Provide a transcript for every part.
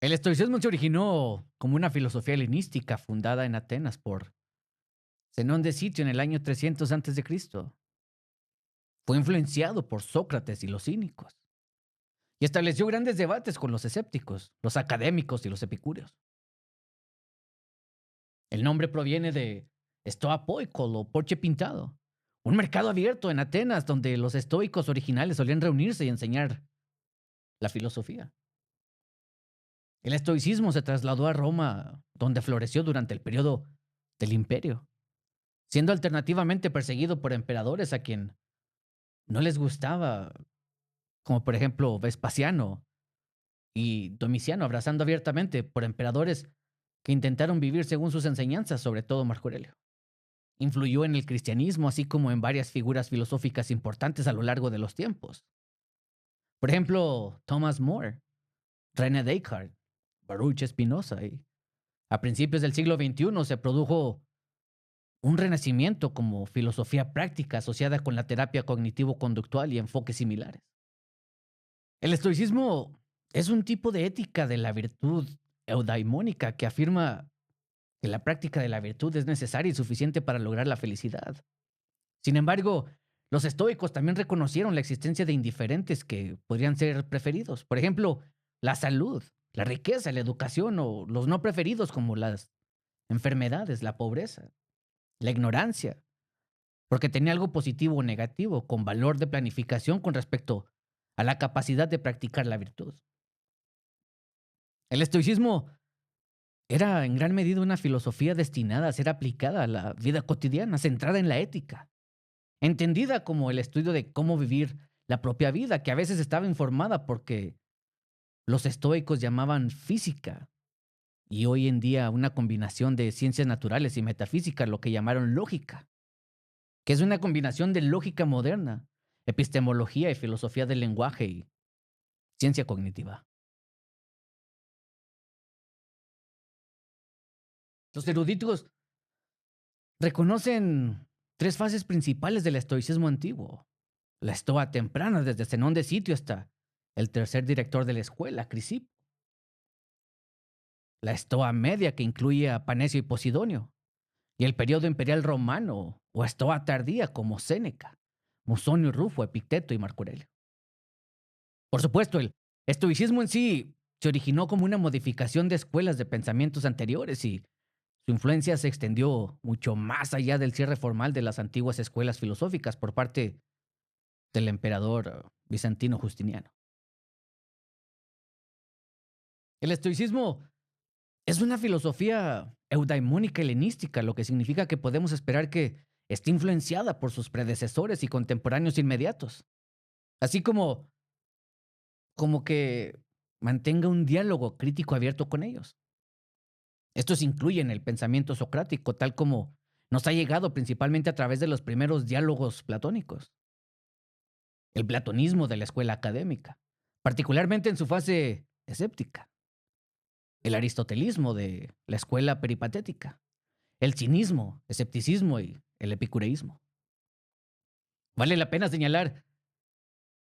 El estoicismo se originó como una filosofía helenística fundada en Atenas por Zenón de Sitio en el año 300 antes de Cristo. Fue influenciado por Sócrates y los cínicos y estableció grandes debates con los escépticos, los académicos y los epicúreos. El nombre proviene de Stoa Poikol o Porche Pintado, un mercado abierto en Atenas donde los estoicos originales solían reunirse y enseñar la filosofía. El estoicismo se trasladó a Roma, donde floreció durante el periodo del imperio, siendo alternativamente perseguido por emperadores a quien no les gustaba, como por ejemplo Vespasiano y Domiciano, abrazando abiertamente por emperadores que intentaron vivir según sus enseñanzas, sobre todo Marco Aurelio. Influyó en el cristianismo, así como en varias figuras filosóficas importantes a lo largo de los tiempos. Por ejemplo, Thomas More, René Descartes, Baruch Spinoza. Y a principios del siglo XXI se produjo un renacimiento como filosofía práctica asociada con la terapia cognitivo-conductual y enfoques similares. El estoicismo es un tipo de ética de la virtud eudaimónica que afirma que la práctica de la virtud es necesaria y suficiente para lograr la felicidad. Sin embargo, los estoicos también reconocieron la existencia de indiferentes que podrían ser preferidos. Por ejemplo, la salud, la riqueza, la educación o los no preferidos como las enfermedades, la pobreza, la ignorancia, porque tenía algo positivo o negativo con valor de planificación con respecto a la capacidad de practicar la virtud. El estoicismo era en gran medida una filosofía destinada a ser aplicada a la vida cotidiana, centrada en la ética, entendida como el estudio de cómo vivir la propia vida, que a veces estaba informada porque los estoicos llamaban física y hoy en día una combinación de ciencias naturales y metafísica, lo que llamaron lógica, que es una combinación de lógica moderna, epistemología y filosofía del lenguaje y ciencia cognitiva. Los eruditos reconocen tres fases principales del estoicismo antiguo. La estoa temprana, desde Zenón de Sitio hasta el tercer director de la escuela, Crisipo. La estoa media, que incluye a Panecio y Posidonio. Y el periodo imperial romano, o estoa tardía, como Séneca, Musonio y Rufo, Epicteto y Marco Aurelio. Por supuesto, el estoicismo en sí se originó como una modificación de escuelas de pensamientos anteriores y su influencia se extendió mucho más allá del cierre formal de las antiguas escuelas filosóficas por parte del emperador bizantino Justiniano. El estoicismo es una filosofía eudaimónica helenística, lo que significa que podemos esperar que esté influenciada por sus predecesores y contemporáneos inmediatos, así como que mantenga un diálogo crítico abierto con ellos. Estos incluyen el pensamiento socrático, tal como nos ha llegado principalmente a través de los primeros diálogos platónicos, el platonismo de la escuela académica, particularmente en su fase escéptica, el aristotelismo de la escuela peripatética, el cinismo, escepticismo y el epicureísmo. Vale la pena señalar,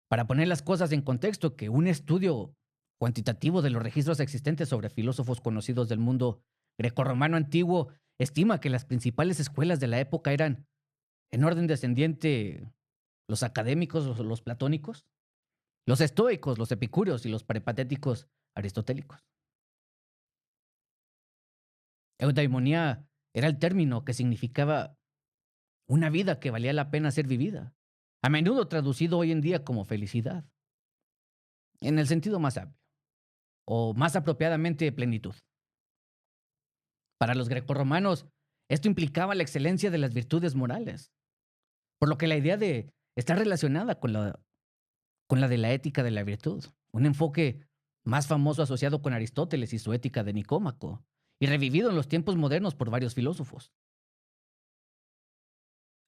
para poner las cosas en contexto, que un estudio cuantitativo de los registros existentes sobre filósofos conocidos del mundo grecorromano antiguo estima que las principales escuelas de la época eran, en orden descendiente, los académicos, los platónicos, los estoicos, los epicúreos y los peripatéticos aristotélicos. Eudaimonía era el término que significaba una vida que valía la pena ser vivida, a menudo traducido hoy en día como felicidad, en el sentido más amplio, o más apropiadamente plenitud. Para los grecorromanos, esto implicaba la excelencia de las virtudes morales, por lo que la idea de estar relacionada con la de la ética de la virtud, un enfoque más famoso asociado con Aristóteles y su ética de Nicómaco, y revivido en los tiempos modernos por varios filósofos.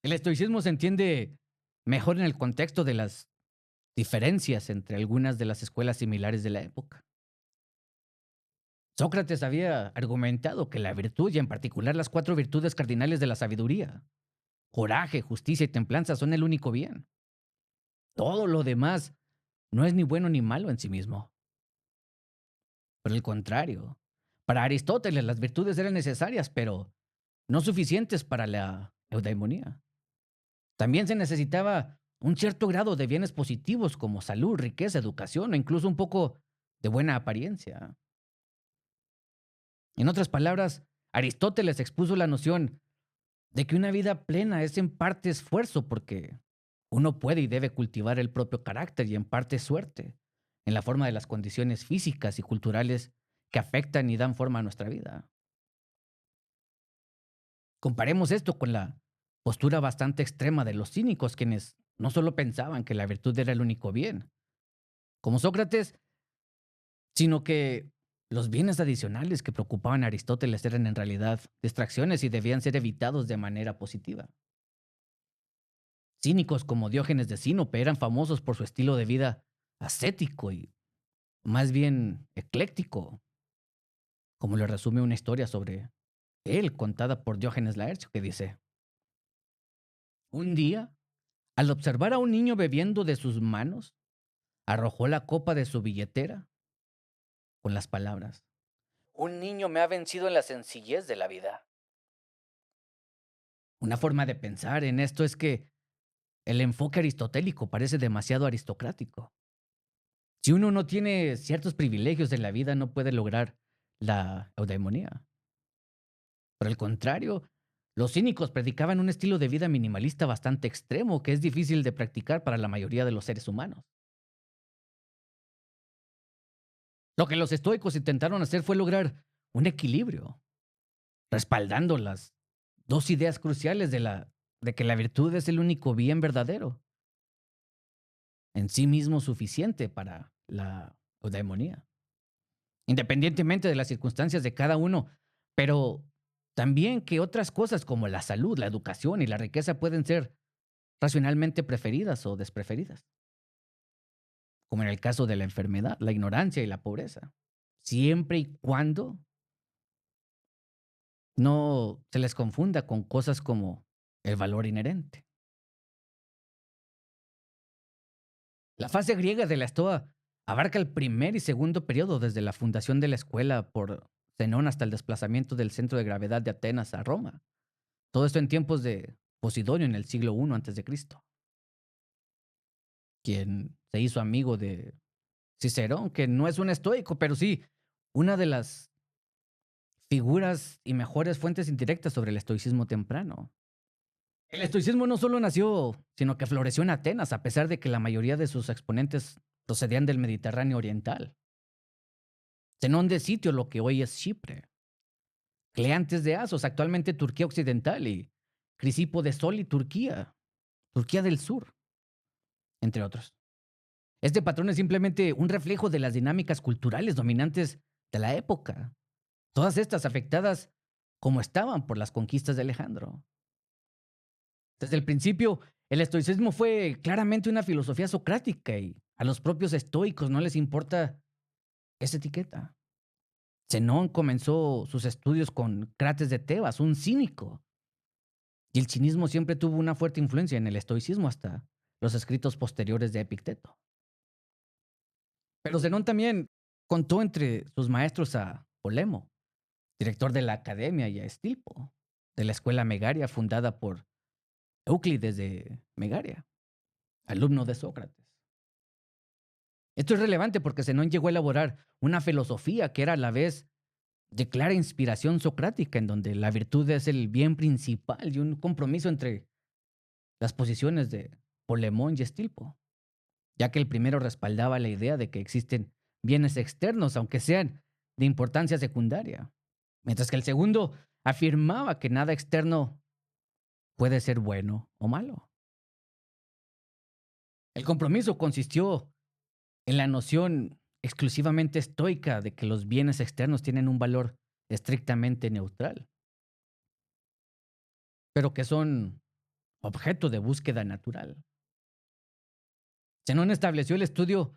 El estoicismo se entiende mejor en el contexto de las diferencias entre algunas de las escuelas similares de la época. Sócrates había argumentado que la virtud, y en particular las cuatro virtudes cardinales de la sabiduría, coraje, justicia y templanza, son el único bien. Todo lo demás no es ni bueno ni malo en sí mismo. Por el contrario, para Aristóteles las virtudes eran necesarias, pero no suficientes para la eudaimonía. También se necesitaba un cierto grado de bienes positivos como salud, riqueza, educación o incluso un poco de buena apariencia. En otras palabras, Aristóteles expuso la noción de que una vida plena es en parte esfuerzo porque uno puede y debe cultivar el propio carácter y en parte suerte, en la forma de las condiciones físicas y culturales que afectan y dan forma a nuestra vida. Comparemos esto con la postura bastante extrema de los cínicos, quienes no solo pensaban que la virtud era el único bien, como Sócrates, sino que los bienes adicionales que preocupaban a Aristóteles eran en realidad distracciones y debían ser evitados de manera positiva. Cínicos como Diógenes de Sinope eran famosos por su estilo de vida ascético y más bien ecléctico, como lo resume una historia sobre él contada por Diógenes Laercio, que dice: un día, al observar a un niño bebiendo de sus manos, arrojó la copa de su billetera con las palabras: un niño me ha vencido en la sencillez de la vida. Una forma de pensar en esto es que el enfoque aristotélico parece demasiado aristocrático. Si uno no tiene ciertos privilegios en la vida, no puede lograr la eudaimonía. Por el contrario, los cínicos predicaban un estilo de vida minimalista bastante extremo que es difícil de practicar para la mayoría de los seres humanos. Lo que los estoicos intentaron hacer fue lograr un equilibrio, respaldando las dos ideas cruciales de que la virtud es el único bien verdadero, en sí mismo suficiente para la eudaimonía, independientemente de las circunstancias de cada uno, pero también que otras cosas como la salud, la educación y la riqueza pueden ser racionalmente preferidas o despreferidas, como en el caso de la enfermedad, la ignorancia y la pobreza, siempre y cuando no se les confunda con cosas como el valor inherente. La fase griega de la Estoa abarca el primer y segundo periodo desde la fundación de la escuela por Zenón hasta el desplazamiento del centro de gravedad de Atenas a Roma. Todo esto en tiempos de Posidonio en el siglo I antes de Cristo, quien se hizo amigo de Cicerón, que no es un estoico, pero sí una de las figuras y mejores fuentes indirectas sobre el estoicismo temprano. El estoicismo no solo nació, sino que floreció en Atenas, a pesar de que la mayoría de sus exponentes procedían del Mediterráneo oriental. Zenón de Sitio, lo que hoy es Chipre. Cleantes de Asos, actualmente Turquía Occidental, y Crisipo de Soli, Turquía, Turquía del Sur, entre otros. Este patrón es simplemente un reflejo de las dinámicas culturales dominantes de la época, todas estas afectadas como estaban por las conquistas de Alejandro. Desde el principio, el estoicismo fue claramente una filosofía socrática y a los propios estoicos no les importa esa etiqueta. Zenón comenzó sus estudios con Crates de Tebas, un cínico, y el cinismo siempre tuvo una fuerte influencia en el estoicismo hasta los escritos posteriores de Epicteto. Pero Zenón también contó entre sus maestros a Polemo, director de la academia, y a Estilpo, de la escuela Megaria fundada por Euclides de Megaria, alumno de Sócrates. Esto es relevante porque Zenón llegó a elaborar una filosofía que era a la vez de clara inspiración socrática, en donde la virtud es el bien principal y un compromiso entre las posiciones de Polemón y Estilpo, ya que el primero respaldaba la idea de que existen bienes externos, aunque sean de importancia secundaria, mientras que el segundo afirmaba que nada externo puede ser bueno o malo. El compromiso consistió en la noción exclusivamente estoica de que los bienes externos tienen un valor estrictamente neutral, pero que son objeto de búsqueda natural. Zenón estableció el estudio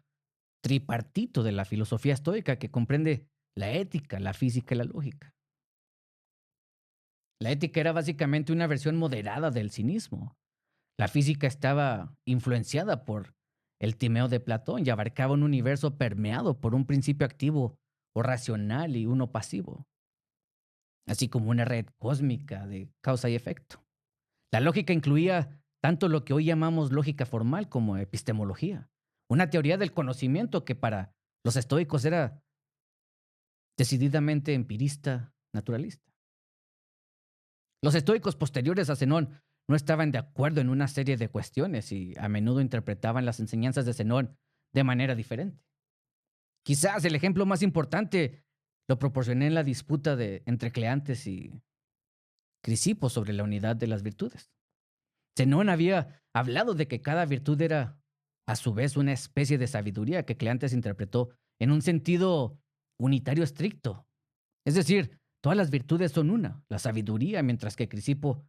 tripartito de la filosofía estoica que comprende la ética, la física y la lógica. La ética era básicamente una versión moderada del cinismo. La física estaba influenciada por el Timeo de Platón y abarcaba un universo permeado por un principio activo o racional y uno pasivo, así como una red cósmica de causa y efecto. La lógica incluía tanto lo que hoy llamamos lógica formal como epistemología, una teoría del conocimiento que para los estoicos era decididamente empirista, naturalista. Los estoicos posteriores a Zenón no estaban de acuerdo en una serie de cuestiones y a menudo interpretaban las enseñanzas de Zenón de manera diferente. Quizás el ejemplo más importante lo proporcioné en la disputa entre Cleantes y Crisipo sobre la unidad de las virtudes. Zenón había hablado de que cada virtud era a su vez una especie de sabiduría que Cleantes interpretó en un sentido unitario estricto. Es decir, todas las virtudes son una, la sabiduría, mientras que Crisipo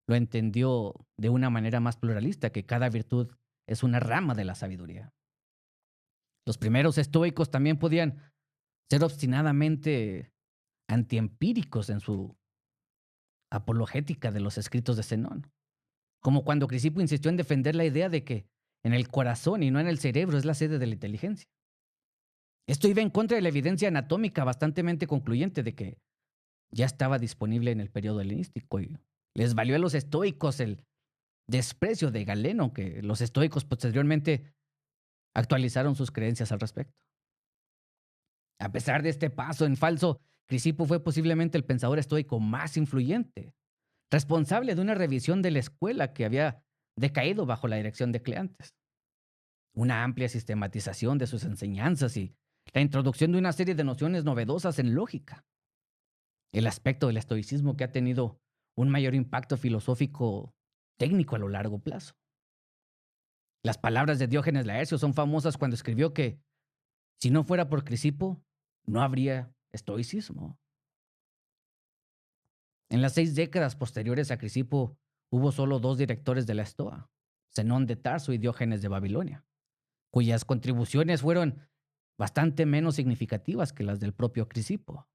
lo entendió de una manera más pluralista, que cada virtud es una rama de la sabiduría. Los primeros estoicos también podían ser obstinadamente antiempíricos en su apologética de los escritos de Zenón, como cuando Crisipo insistió en defender la idea de que en el corazón y no en el cerebro es la sede de la inteligencia. Esto iba en contra de la evidencia anatómica bastante concluyente de que ya estaba disponible en el periodo helenístico y les valió a los estoicos el desprecio de Galeno, que los estoicos posteriormente actualizaron sus creencias al respecto. A pesar de este paso en falso, Crisipo fue posiblemente el pensador estoico más influyente, responsable de una revisión de la escuela que había decaído bajo la dirección de Cleantes, una amplia sistematización de sus enseñanzas y la introducción de una serie de nociones novedosas en lógica. El aspecto del estoicismo que ha tenido un mayor impacto filosófico técnico a lo largo plazo. Las palabras de Diógenes Laercio son famosas cuando escribió que si no fuera por Crisipo, no habría estoicismo. En las 6 décadas posteriores a Crisipo hubo solo 2 directores de la Estoa, Zenón de Tarso y Diógenes de Babilonia, cuyas contribuciones fueron bastante menos significativas que las del propio Crisipo.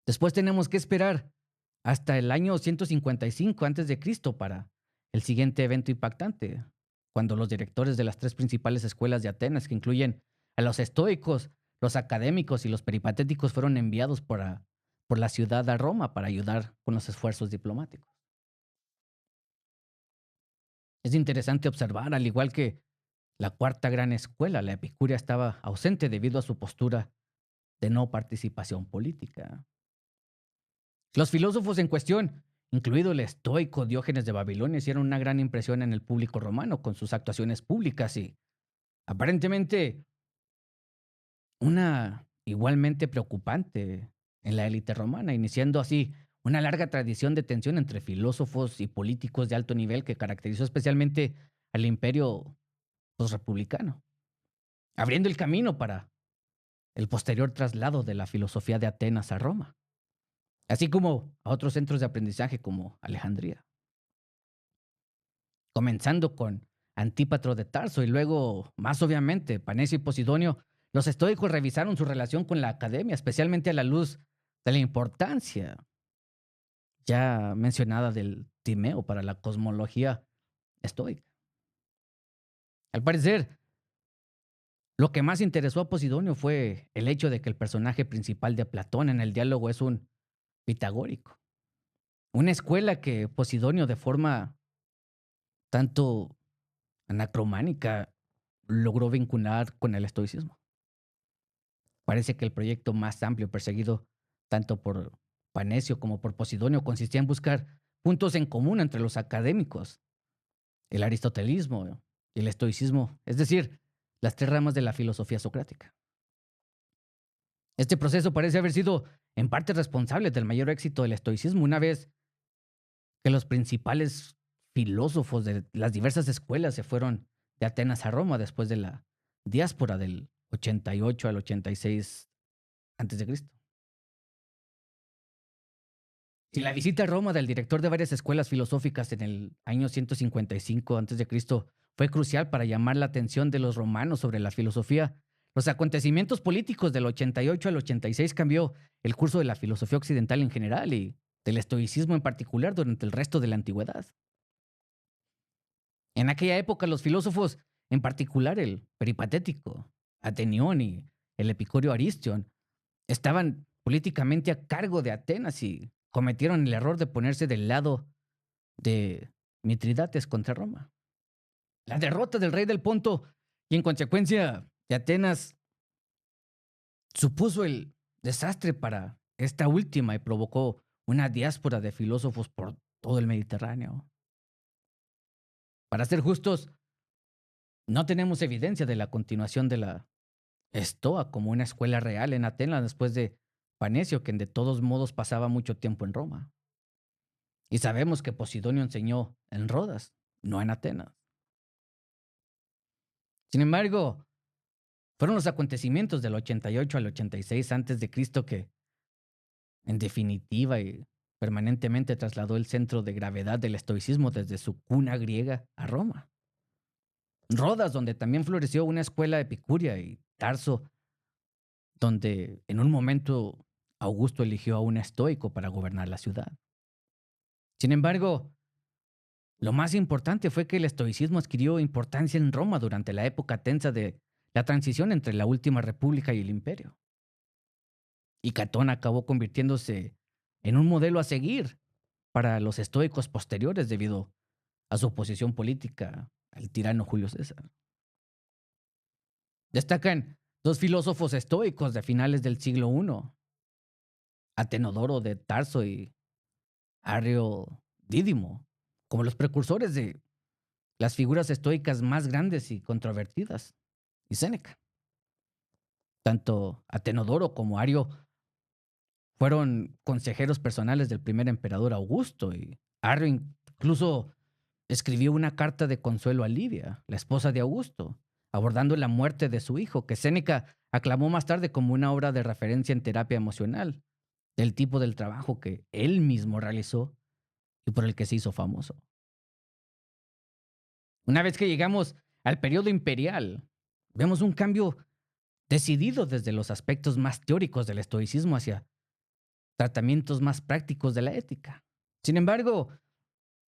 Después tenemos que esperar hasta el año 155 a.C. para el siguiente evento impactante, cuando los directores de las 3 principales escuelas de Atenas, que incluyen a los estoicos, los académicos y los peripatéticos, fueron enviados por la ciudad a Roma para ayudar con los esfuerzos diplomáticos. Es interesante observar, al igual que la cuarta gran escuela, la epicurea estaba ausente debido a su postura de no participación política. Los filósofos en cuestión, incluido el estoico Diógenes de Babilonia, hicieron una gran impresión en el público romano con sus actuaciones públicas y, aparentemente, una igualmente preocupante en la élite romana, iniciando así una larga tradición de tensión entre filósofos y políticos de alto nivel que caracterizó especialmente al imperio posrepublicano, abriendo el camino para el posterior traslado de la filosofía de Atenas a Roma, así como a otros centros de aprendizaje como Alejandría. Comenzando con Antípatro de Tarso y luego, más obviamente, Panecio y Posidonio, los estoicos revisaron su relación con la academia, especialmente a la luz de la importancia ya mencionada del Timeo para la cosmología estoica. Al parecer, lo que más interesó a Posidonio fue el hecho de que el personaje principal de Platón en el diálogo es un pitagórico, una escuela que Posidonio, de forma tanto anacrománica, logró vincular con el estoicismo. Parece que el proyecto más amplio perseguido tanto por Panecio como por Posidonio consistía en buscar puntos en común entre los académicos, el aristotelismo y el estoicismo, es decir, las 3 ramas de la filosofía socrática. Este proceso parece haber sido en parte responsable del mayor éxito del estoicismo, una vez que los principales filósofos de las diversas escuelas se fueron de Atenas a Roma después de la diáspora del 88 al 86 a.C. Si la visita a Roma del director de varias escuelas filosóficas en el año 155 a.C. fue crucial para llamar la atención de los romanos sobre la filosofía, los acontecimientos políticos del 88 al 86 cambió el curso de la filosofía occidental en general y del estoicismo en particular durante el resto de la antigüedad. En aquella época los filósofos, en particular el peripatético, Atenión y el epicúreo Aristión, estaban políticamente a cargo de Atenas y cometieron el error de ponerse del lado de Mitridates contra Roma. La derrota del rey del Ponto y en consecuencia de Atenas supuso el desastre para esta última y provocó una diáspora de filósofos por todo el Mediterráneo. Para ser justos, no tenemos evidencia de la continuación de la Estoa como una escuela real en Atenas después de Panecio, quien de todos modos pasaba mucho tiempo en Roma. Y sabemos que Posidonio enseñó en Rodas, no en Atenas. Sin embargo, fueron los acontecimientos del 88 al 86 antes de Cristo que, en definitiva y permanentemente, trasladó el centro de gravedad del estoicismo desde su cuna griega a Roma. Rodas, donde también floreció una escuela epicurea, y Tarso, donde en un momento Augusto eligió a un estoico para gobernar la ciudad. Sin embargo, lo más importante fue que el estoicismo adquirió importancia en Roma durante la época tensa de la transición entre la última república y el imperio. Y Catón acabó convirtiéndose en un modelo a seguir para los estoicos posteriores debido a su oposición política al tirano Julio César. Destacan dos filósofos estoicos de finales del siglo I, Atenodoro de Tarso y Arrio Dídimo, como los precursores de las figuras estoicas más grandes y controvertidas, y Séneca. Tanto Atenodoro como Ario fueron consejeros personales del primer emperador Augusto, y Arrio incluso escribió una carta de consuelo a Livia, la esposa de Augusto, abordando la muerte de su hijo, que Séneca aclamó más tarde como una obra de referencia en terapia emocional, del tipo del trabajo que él mismo realizó y por el que se hizo famoso. Una vez que llegamos al periodo imperial, vemos un cambio decidido desde los aspectos más teóricos del estoicismo hacia tratamientos más prácticos de la ética. Sin embargo,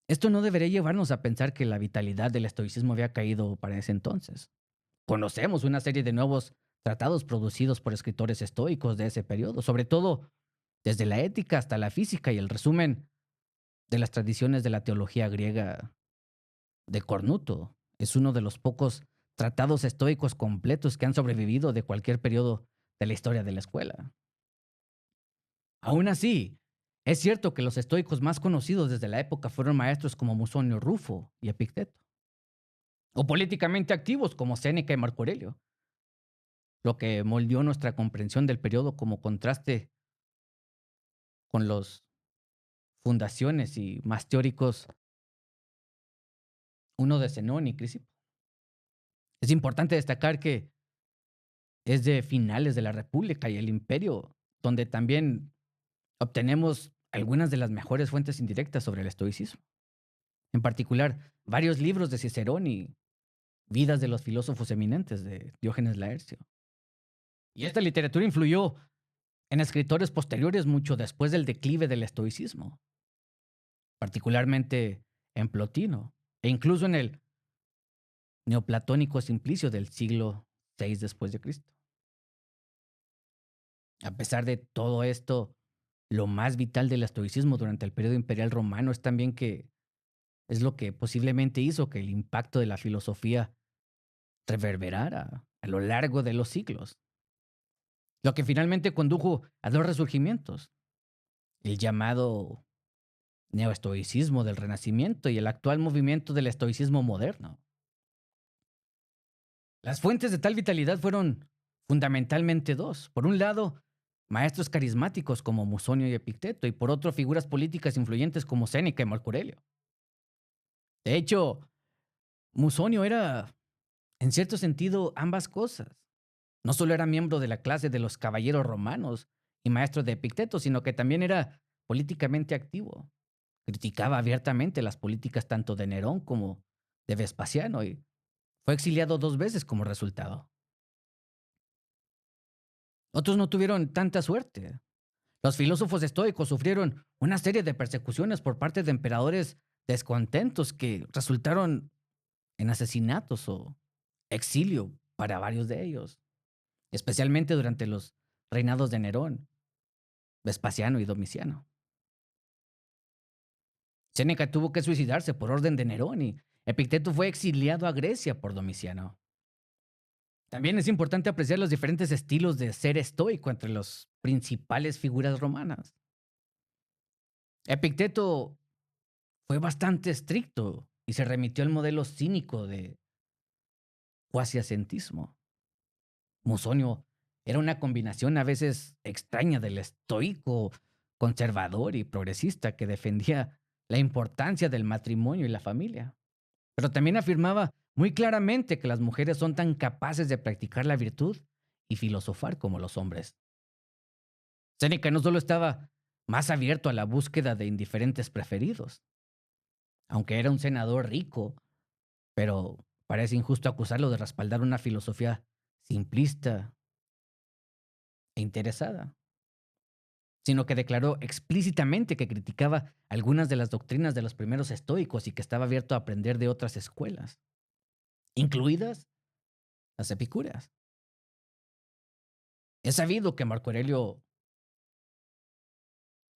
esto no debería llevarnos a pensar que la vitalidad del estoicismo había caído para ese entonces. Conocemos una serie de nuevos tratados producidos por escritores estoicos de ese periodo, sobre todo desde la ética hasta la física y el resumen de las tradiciones de la teología griega de Cornuto. Es uno de los pocos tratados estoicos completos que han sobrevivido de cualquier periodo de la historia de la escuela. Aún así, es cierto que los estoicos más conocidos desde la época fueron maestros como Musonio Rufo y Epicteto, o políticamente activos como Séneca y Marco Aurelio, lo que moldeó nuestra comprensión del periodo como contraste con los fundaciones y más teóricos, uno de Zenón y Crisipo. Es importante destacar que es de finales de la República y el Imperio, donde también obtenemos algunas de las mejores fuentes indirectas sobre el estoicismo. En particular, varios libros de Cicerón y vidas de los filósofos eminentes de Diógenes Laercio. Y esta literatura influyó en escritores posteriores mucho después del declive del estoicismo, particularmente en Plotino e incluso en el neoplatónico Simplicio del siglo VI después de Cristo. A pesar de todo esto, lo más vital del estoicismo durante el periodo imperial romano es también que es lo que posiblemente hizo que el impacto de la filosofía reverberara a lo largo de los siglos. Lo que finalmente condujo a dos resurgimientos, el llamado neoestoicismo del Renacimiento y el actual movimiento del estoicismo moderno. Las fuentes de tal vitalidad fueron fundamentalmente dos. Por un lado, maestros carismáticos como Musonio y Epicteto, y por otro, figuras políticas influyentes como Séneca y Marco Aurelio. De hecho, Musonio era, en cierto sentido, ambas cosas. No solo era miembro de la clase de los caballeros romanos y maestro de Epicteto, sino que también era políticamente activo. Criticaba abiertamente las políticas tanto de Nerón como de Vespasiano y fue exiliado 2 veces como resultado. Otros no tuvieron tanta suerte. Los filósofos estoicos sufrieron una serie de persecuciones por parte de emperadores descontentos que resultaron en asesinatos o exilio para varios de ellos. especialmente durante los reinados de Nerón, Vespasiano y Domiciano. Séneca tuvo que suicidarse por orden de Nerón y Epicteto fue exiliado a Grecia por Domiciano. También es importante apreciar los diferentes estilos de ser estoico entre las principales figuras romanas. Epicteto fue bastante estricto y se remitió al modelo cínico de cuasi-ascetismo. Musonio era una combinación a veces extraña del estoico, conservador y progresista que defendía la importancia del matrimonio y la familia. Pero también afirmaba muy claramente que las mujeres son tan capaces de practicar la virtud y filosofar como los hombres. Séneca no solo estaba más abierto a la búsqueda de indiferentes preferidos, aunque era un senador rico, pero parece injusto acusarlo de respaldar una filosofía simplista e interesada, sino que declaró explícitamente que criticaba algunas de las doctrinas de los primeros estoicos y que estaba abierto a aprender de otras escuelas, incluidas las epicúreas. Es sabido que Marco Aurelio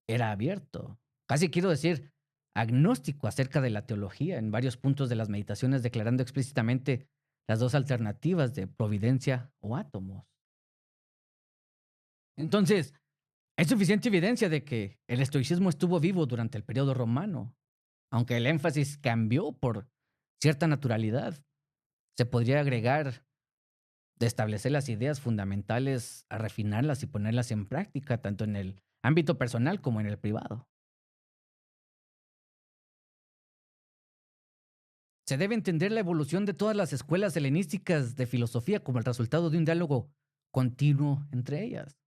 era abierto, casi quiero decir agnóstico acerca de la teología en varios puntos de las meditaciones, declarando explícitamente las dos alternativas de providencia o átomos. Entonces, hay suficiente evidencia de que el estoicismo estuvo vivo durante el periodo romano, aunque el énfasis cambió por cierta naturalidad. Se podría agregar de establecer las ideas fundamentales a refinarlas y ponerlas en práctica, tanto en el ámbito personal como en el privado. Se debe entender la evolución de todas las escuelas helenísticas de filosofía como el resultado de un diálogo continuo entre ellas.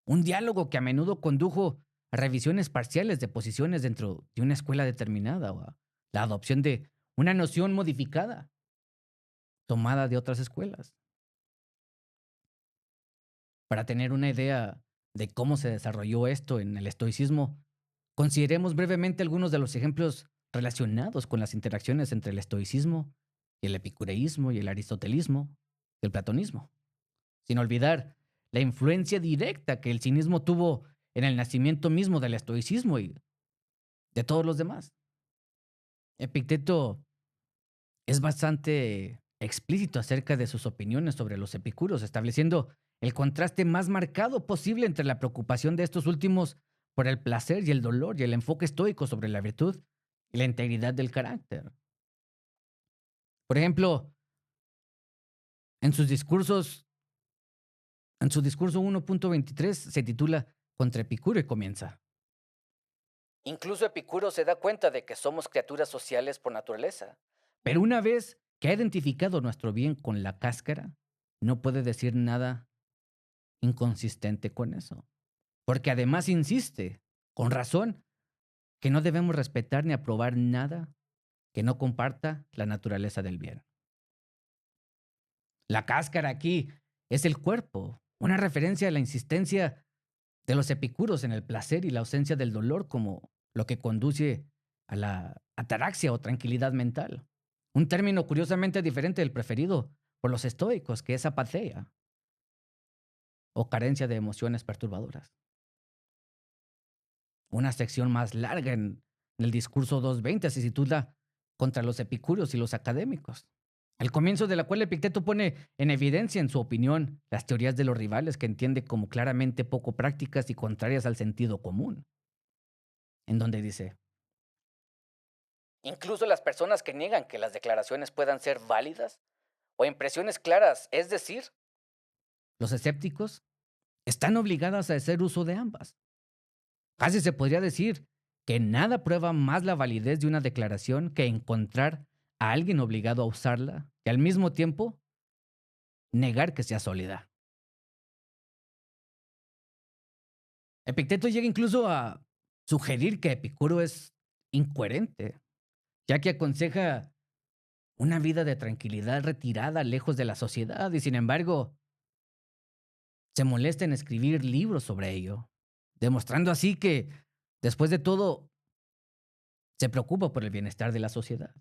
Un diálogo que a menudo condujo a revisiones parciales de posiciones dentro de una escuela determinada o a la adopción de una noción modificada, tomada de otras escuelas. Para tener una idea de cómo se desarrolló esto en el estoicismo, consideremos brevemente algunos de los ejemplos relacionados con las interacciones entre el estoicismo y el epicureísmo y el aristotelismo y el platonismo, sin olvidar la influencia directa que el cinismo tuvo en el nacimiento mismo del estoicismo y de todos los demás. Epicteto es bastante explícito acerca de sus opiniones sobre los epicúreos, estableciendo el contraste más marcado posible entre la preocupación de estos últimos por el placer y el dolor y el enfoque estoico sobre la virtud y la integridad del carácter. Por ejemplo, en sus discursos, en su discurso 1.23 se titula Contra Epicuro y comienza. Incluso Epicuro se da cuenta de que somos criaturas sociales por naturaleza. Pero una vez que ha identificado nuestro bien con la cáscara, no puede decir nada inconsistente con eso. Porque además insiste, con razón, que no debemos respetar ni aprobar nada que no comparta la naturaleza del bien. La cáscara aquí es el cuerpo, una referencia a la insistencia de los epicuros en el placer y la ausencia del dolor como lo que conduce a la ataraxia o tranquilidad mental. Un término curiosamente diferente del preferido por los estoicos, que es apatheia o carencia de emociones perturbadoras. Una sección más larga en el discurso 220 se titula Contra los epicúreos y los académicos, al comienzo de la cual Epicteto pone en evidencia, en su opinión, las teorías de los rivales que entiende como claramente poco prácticas y contrarias al sentido común, en donde dice, incluso las personas que niegan que las declaraciones puedan ser válidas o impresiones claras, es decir, los escépticos, están obligadas a hacer uso de ambas. Casi se podría decir que nada prueba más la validez de una declaración que encontrar a alguien obligado a usarla y al mismo tiempo negar que sea sólida. Epicteto llega incluso a sugerir que Epicuro es incoherente, ya que aconseja una vida de tranquilidad retirada lejos de la sociedad y sin embargo se molesta en escribir libros sobre ello, demostrando así que, después de todo, se preocupa por el bienestar de la sociedad.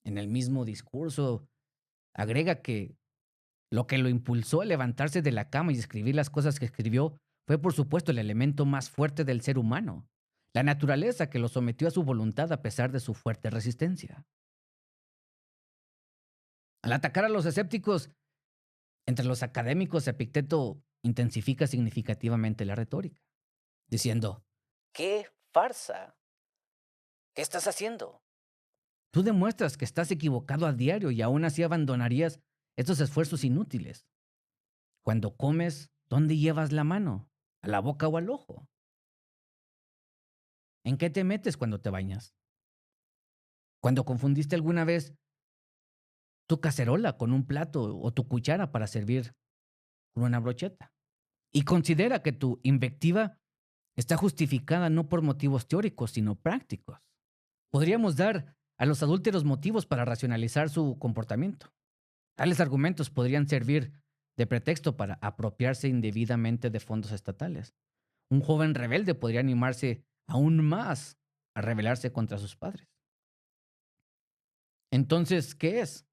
En el mismo discurso, agrega que Lo que lo impulsó a levantarse de la cama y escribir las cosas que escribió fue, por supuesto, el elemento más fuerte del ser humano, la naturaleza que lo sometió a su voluntad a pesar de su fuerte resistencia. Al atacar a los escépticos, entre los académicos, Epicteto intensifica significativamente la retórica, diciendo, ¡qué farsa! ¿Qué estás haciendo? Tú demuestras que estás equivocado a diario y aún así abandonarías estos esfuerzos inútiles. Cuando comes, ¿dónde llevas la mano? ¿A la boca o al ojo? ¿En qué te metes cuando te bañas? Cuando confundiste alguna vez tu cacerola con un plato o tu cuchara para servir con una brocheta. Y considera que tu invectiva está justificada no por motivos teóricos, sino prácticos. Podríamos dar a los adúlteros motivos para racionalizar su comportamiento. Tales argumentos podrían servir de pretexto para apropiarse indebidamente de fondos estatales. Un joven rebelde podría animarse aún más a rebelarse contra sus padres. Entonces, ¿qué es?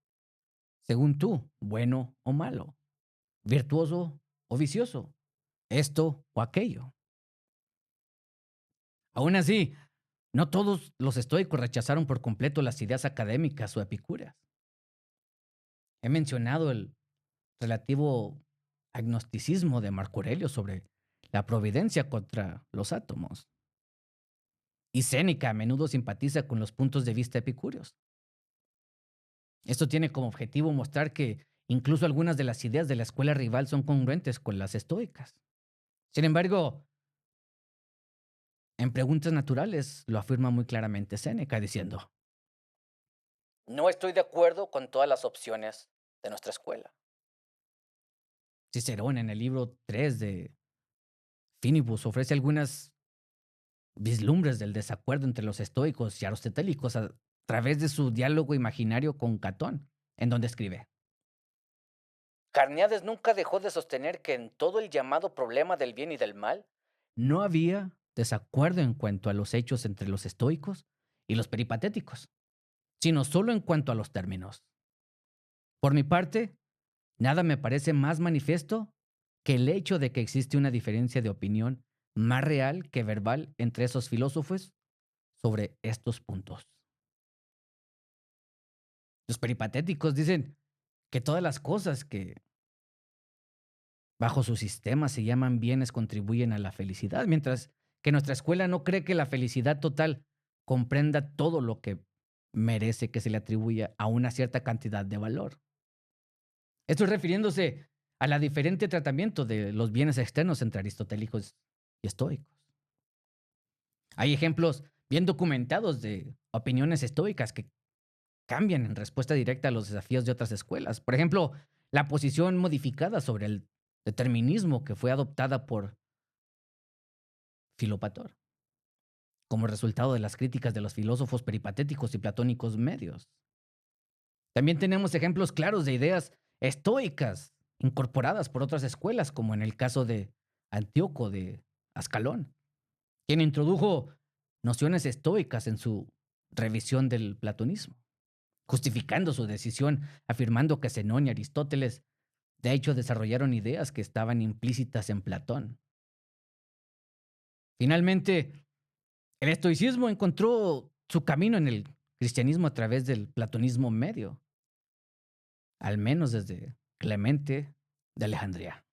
Según tú, bueno o malo, virtuoso o vicioso, esto o aquello. Aún así, no todos los estoicos rechazaron por completo las ideas académicas o epicúreas. He mencionado el relativo agnosticismo de Marco Aurelio sobre la providencia contra los átomos. Y Séneca a menudo simpatiza con los puntos de vista epicúreos. Esto tiene como objetivo mostrar que incluso algunas de las ideas de la escuela rival son congruentes con las estoicas. Sin embargo, en Preguntas Naturales lo afirma muy claramente Séneca diciendo, no estoy de acuerdo con todas las opciones de nuestra escuela. Cicerón en el libro 3 de Finibus ofrece algunas vislumbres del desacuerdo entre los estoicos y aristotélicos a través de su diálogo imaginario con Catón, en donde escribe, Carneades nunca dejó de sostener que en todo el llamado problema del bien y del mal no había desacuerdo en cuanto a los hechos entre los estoicos y los peripatéticos, sino solo en cuanto a los términos. Por mi parte, nada me parece más manifiesto que el hecho de que existe una diferencia de opinión más real que verbal entre esos filósofos sobre estos puntos. Los peripatéticos dicen que todas las cosas que bajo su sistema se llaman bienes contribuyen a la felicidad, mientras que nuestra escuela no cree que la felicidad total comprenda todo lo que merece que se le atribuya a una cierta cantidad de valor. Esto es refiriéndose a la diferente tratamiento de los bienes externos entre aristotélicos y estoicos. Hay ejemplos bien documentados de opiniones estoicas que cambian en respuesta directa a los desafíos de otras escuelas. Por ejemplo, la posición modificada sobre el determinismo que fue adoptada por Filopator, como resultado de las críticas de los filósofos peripatéticos y platónicos medios. También tenemos ejemplos claros de ideas estoicas incorporadas por otras escuelas, como en el caso de Antíoco de Ascalón, quien introdujo nociones estoicas en su revisión del platonismo, justificando su decisión, afirmando que Zenón y Aristóteles de hecho desarrollaron ideas que estaban implícitas en Platón. Finalmente, el estoicismo encontró su camino en el cristianismo a través del platonismo medio, al menos desde Clemente de Alejandría.